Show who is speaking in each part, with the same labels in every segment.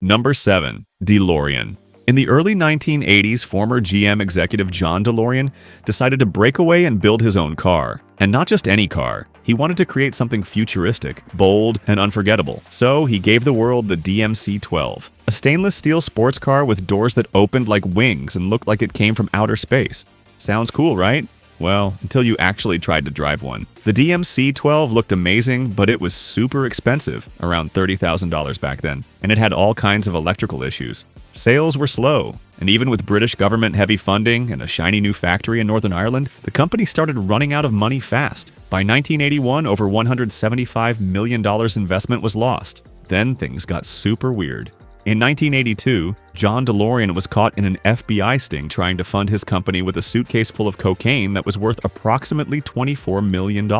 Speaker 1: Number 7. Delorean. In the early 1980s, former GM executive John Delorean decided to break away and build his own car. And not just any car. He wanted to create something futuristic, bold, and unforgettable. So he gave the world the DMC-12, a stainless steel sports car with doors that opened like wings and looked like it came from outer space. Sounds cool, right? Well, until you actually tried to drive one. The DMC-12 looked amazing, but it was super expensive, around $30,000 back then, and it had all kinds of electrical issues. Sales were slow, and even with British government-heavy funding and a shiny new factory in Northern Ireland, the company started running out of money fast. By 1981, over $175 million investment was lost. Then things got super weird. In 1982, John Delorean was caught in an FBI sting trying to fund his company with a suitcase full of cocaine that was worth approximately $24 million,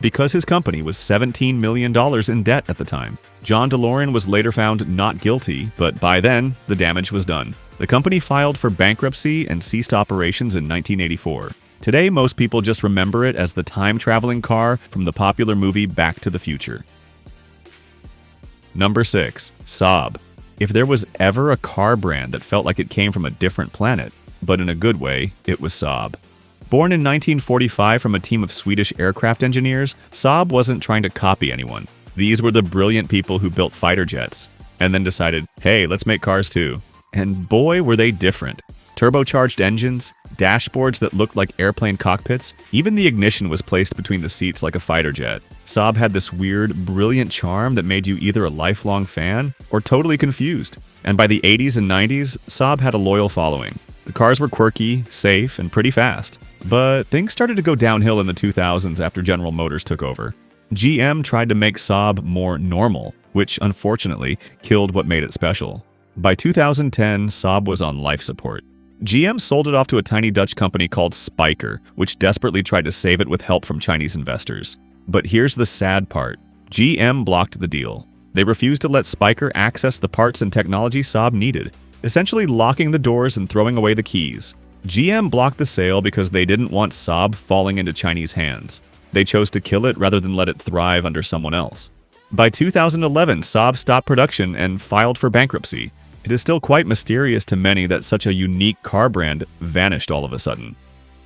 Speaker 1: because his company was $17 million in debt at the time. John Delorean was later found not guilty, but by then, the damage was done. The company filed for bankruptcy and ceased operations in 1984. Today, most people just remember it as the time-traveling car from the popular movie Back to the Future. Number 6. Saab. If there was ever a car brand that felt like it came from a different planet, but in a good way, it was Saab. Born in 1945 from a team of Swedish aircraft engineers, Saab wasn't trying to copy anyone. These were the brilliant people who built fighter jets, and then decided, hey, let's make cars too. And boy, were they different. Turbocharged engines, dashboards that looked like airplane cockpits, even the ignition was placed between the seats like a fighter jet. Saab had this weird, brilliant charm that made you either a lifelong fan or totally confused. And by the 80s and 90s, Saab had a loyal following. The cars were quirky, safe, and pretty fast. But things started to go downhill in the 2000s after General Motors took over. GM tried to make Saab more normal, which unfortunately killed what made it special. By 2010, Saab was on life support. GM sold it off to a tiny Dutch company called Spyker, which desperately tried to save it with help from Chinese investors. But here's the sad part. GM blocked the deal. They refused to let Spyker access the parts and technology Saab needed, essentially locking the doors and throwing away the keys. GM blocked the sale because they didn't want Saab falling into Chinese hands. They chose to kill it rather than let it thrive under someone else. By 2011, Saab stopped production and filed for bankruptcy. It is still quite mysterious to many that such a unique car brand vanished all of a sudden.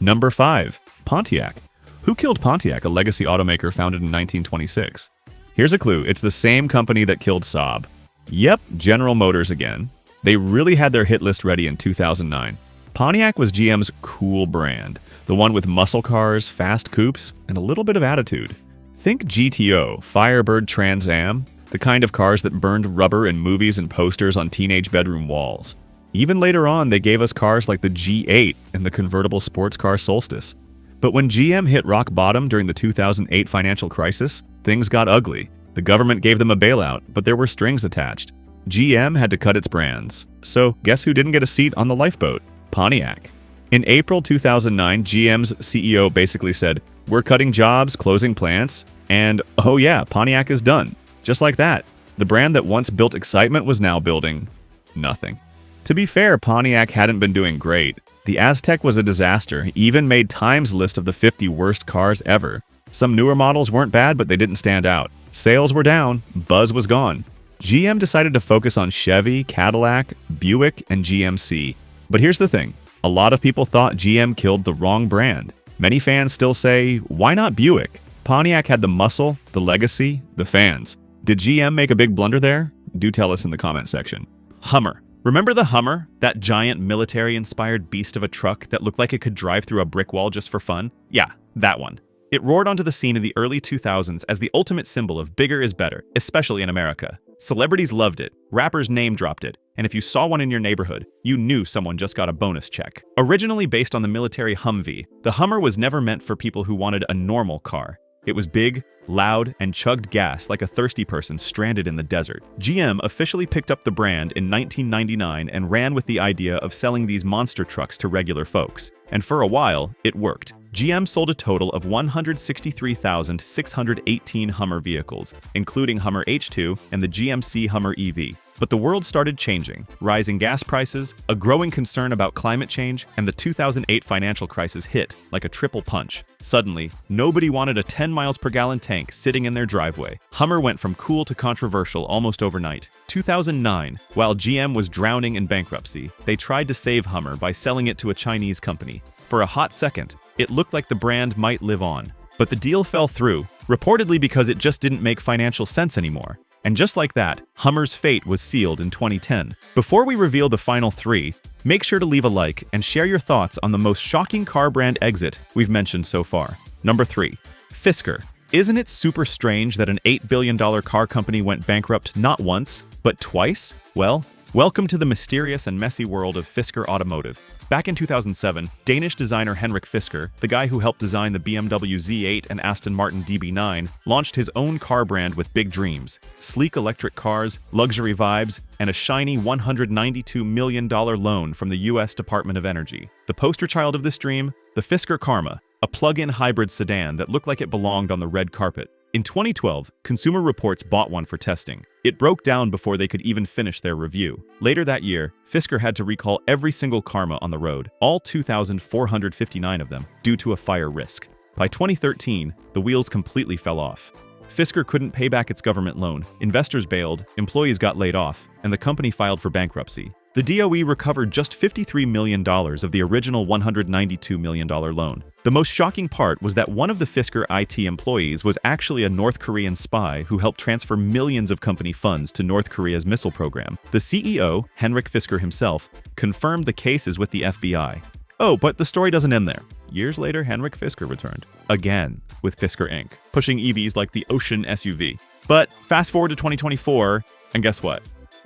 Speaker 1: Number 5. Pontiac. Who killed Pontiac, a legacy automaker founded in 1926? Here's a clue. It's the same company that killed Saab. Yep, General Motors again. They really had their hit list ready in 2009. Pontiac was GM's cool brand, the one with muscle cars, fast coupes, and a little bit of attitude. Think GTO, Firebird Trans Am, the kind of cars that burned rubber in movies and posters on teenage bedroom walls. Even later on, they gave us cars like the G8 and the convertible sports car Solstice. But when GM hit rock bottom during the 2008 financial crisis, things got ugly. The government gave them a bailout, but there were strings attached. GM had to cut its brands. So guess who didn't get a seat on the lifeboat? Pontiac. In April 2009, GM's CEO basically said, "We're cutting jobs, closing plants, and oh yeah, Pontiac is done." Just like that. The brand that once built excitement was now building nothing. To be fair, Pontiac hadn't been doing great. The Aztec was a disaster, even made Time's list of the 50 worst cars ever. Some newer models weren't bad, but they didn't stand out. Sales were down, buzz was gone. GM decided to focus on Chevy, Cadillac, Buick, and GMC. But here's the thing. A lot of people thought GM killed the wrong brand. Many fans still say, why not Buick? Pontiac had the muscle, the legacy, the fans. Did GM make a big blunder there? Do tell us in the comment section. Hummer. Remember the Hummer? That giant military-inspired beast of a truck that looked like it could drive through a brick wall just for fun? Yeah, that one. It roared onto the scene in the early 2000s as the ultimate symbol of bigger is better, especially in America. Celebrities loved it, rappers name-dropped it, and if you saw one in your neighborhood, you knew someone just got a bonus check. Originally based on the military Humvee, the Hummer was never meant for people who wanted a normal car. It was big, loud, and chugged gas like a thirsty person stranded in the desert. GM officially picked up the brand in 1999 and ran with the idea of selling these monster trucks to regular folks. And for a while, it worked. GM sold a total of 163,618 Hummer vehicles, including Hummer H2 and the GMC Hummer EV. But the world started changing. Rising gas prices, a growing concern about climate change, and the 2008 financial crisis hit like a triple punch. Suddenly, nobody wanted a 10 miles per gallon tank sitting in their driveway. Hummer went from cool to controversial almost overnight. 2009, while GM was drowning in bankruptcy, they tried to save Hummer by selling it to a Chinese company. For a hot second, it looked like the brand might live on. But the deal fell through, reportedly because it just didn't make financial sense anymore. And just like that, Hummer's fate was sealed in 2010. Before we reveal the final three, make sure to leave a like and share your thoughts on the most shocking car brand exit we've mentioned so far. Number 3. Fisker. Isn't it super strange that an $8 billion car company went bankrupt not once, but twice? Well, welcome to the mysterious and messy world of Fisker Automotive. Back in 2007, Danish designer Henrik Fisker, the guy who helped design the BMW Z8 and Aston Martin DB9, launched his own car brand with big dreams: sleek electric cars, luxury vibes, and a shiny $192 million loan from the US Department of Energy. The poster child of this dream? The Fisker Karma, a plug-in hybrid sedan that looked like it belonged on the red carpet. In 2012, Consumer Reports bought one for testing. It broke down before they could even finish their review. Later that year, Fisker had to recall every single Karma on the road, all 2,459 of them, due to a fire risk. By 2013, the wheels completely fell off. Fisker couldn't pay back its government loan, investors bailed, employees got laid off, and the company filed for bankruptcy. The DOE recovered just $53 million of the original $192 million loan. The most shocking part was that one of the Fisker IT employees was actually a North Korean spy who helped transfer millions of company funds to North Korea's missile program. The CEO, Henrik Fisker himself, confirmed the cases with the FBI. Oh, but the story doesn't end there. Years later, Henrik Fisker returned, again, with Fisker Inc., pushing EVs like the Ocean SUV. But fast forward to 2024, and guess what?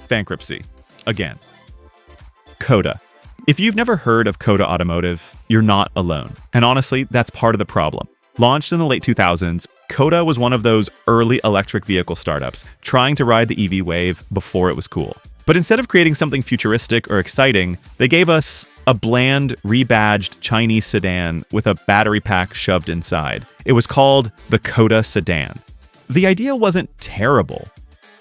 Speaker 1: Bankruptcy. Again. Coda. If you've never heard of Coda Automotive, you're not alone. And honestly, that's part of the problem. Launched in the late 2000s, Coda was one of those early electric vehicle startups trying to ride the EV wave before it was cool. But instead of creating something futuristic or exciting, they gave us a bland, rebadged Chinese sedan with a battery pack shoved inside. It was called the Coda sedan. The idea wasn't terrible.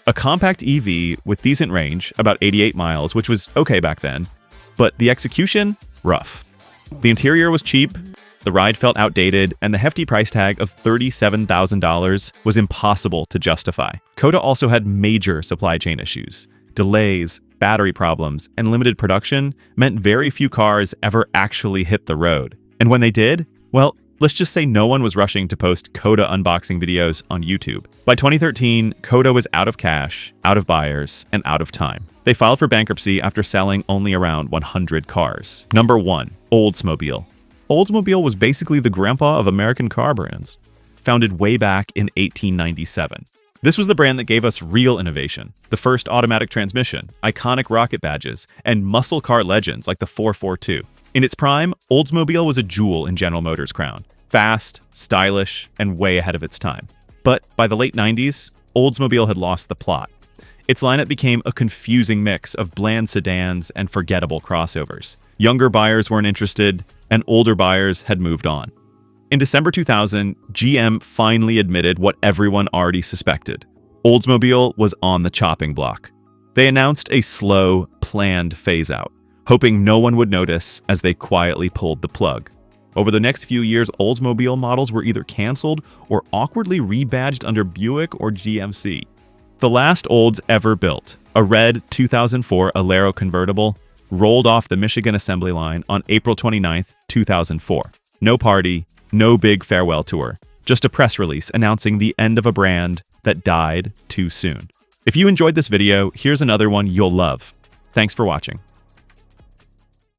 Speaker 1: A compact EV with decent range, about 88 miles, which was okay back then, but the execution, rough. The interior was cheap, the ride felt outdated, and the hefty price tag of $37,000 was impossible to justify. Coda also had major supply chain issues. Delays, battery problems, and limited production meant very few cars ever actually hit the road. And when they did, well, let's just say no one was rushing to post Coda unboxing videos on YouTube. By 2013, Coda was out of cash, out of buyers, and out of time. They filed for bankruptcy after selling only around 100 cars. Number 1. Oldsmobile. Oldsmobile was basically the grandpa of American car brands. Founded way back in 1897. This was the brand that gave us real innovation. The first automatic transmission, iconic rocket badges, and muscle car legends like the 442. In its prime, Oldsmobile was a jewel in General Motors' crown. Fast, stylish, and way ahead of its time. But by the late 90s, Oldsmobile had lost the plot. Its lineup became a confusing mix of bland sedans and forgettable crossovers. Younger buyers weren't interested, and older buyers had moved on. In December 2000, GM finally admitted what everyone already suspected. Oldsmobile was on the chopping block. They announced a slow, planned phase-out, hoping no one would notice as they quietly pulled the plug. Over the next few years, Oldsmobile models were either canceled or awkwardly rebadged under Buick or GMC. The last Olds ever built, a red 2004 Alero convertible, rolled off the Michigan assembly line on April 29, 2004. No party, no big farewell tour, just a press release announcing the end of a brand that died too soon. If you enjoyed this video, here's another one you'll love. Thanks for watching.